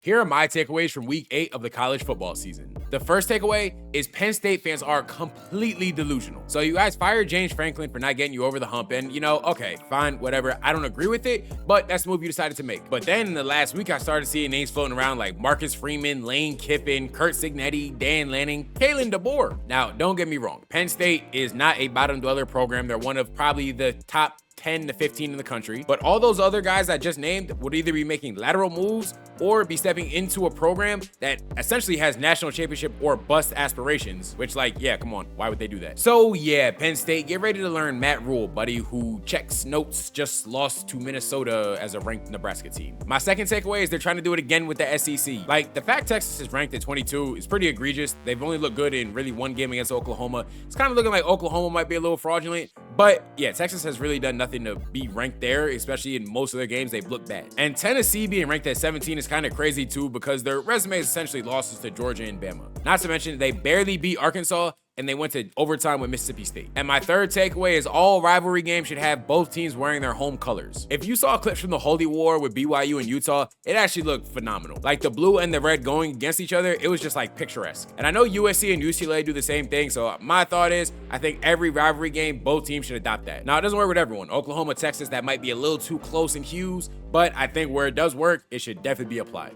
Here are my takeaways from week 8 of the college football season. The first takeaway is Penn State fans are completely delusional. So you guys fired James Franklin for not getting you over the hump, and okay, fine, whatever. I don't agree with it, but that's the move you decided to make. But then in the last week, I started seeing names floating around like Marcus Freeman, Lane Kiffin, Kurt Signetti, Dan Lanning, Kalen DeBoer. Now, don't get me wrong. Penn State is not a bottom dweller program. They're one of probably the top 10 to 15 in the country. But all those other guys I just named would either be making lateral moves or be stepping into a program that essentially has national championship or bust aspirations, which yeah, come on, why would they do that? So yeah, Penn State, get ready to learn Matt Rule, buddy, who checks notes, just lost to Minnesota as a ranked Nebraska team. My second takeaway is they're trying to do it again with the SEC. The fact Texas is ranked at 22 is pretty egregious. They've only looked good in really one game against Oklahoma. It's kind of looking like Oklahoma might be a little fraudulent, but yeah, Texas has really done nothing to be ranked there, especially in most of their games they've looked bad. And Tennessee being ranked at 17 is kind of crazy too, because their resume is essentially losses to Georgia and Bama. Not to mention they barely beat Arkansas and they went to overtime with Mississippi State. And my third takeaway is all rivalry games should have both teams wearing their home colors. If you saw clips from the Holy War with BYU and Utah, it actually looked phenomenal. The blue and the red going against each other, it was just picturesque. And I know USC and UCLA do the same thing, so my thought is I think every rivalry game, both teams should adopt that. Now, it doesn't work with everyone. Oklahoma, Texas, that might be a little too close in hues, but I think where it does work, it should definitely be applied.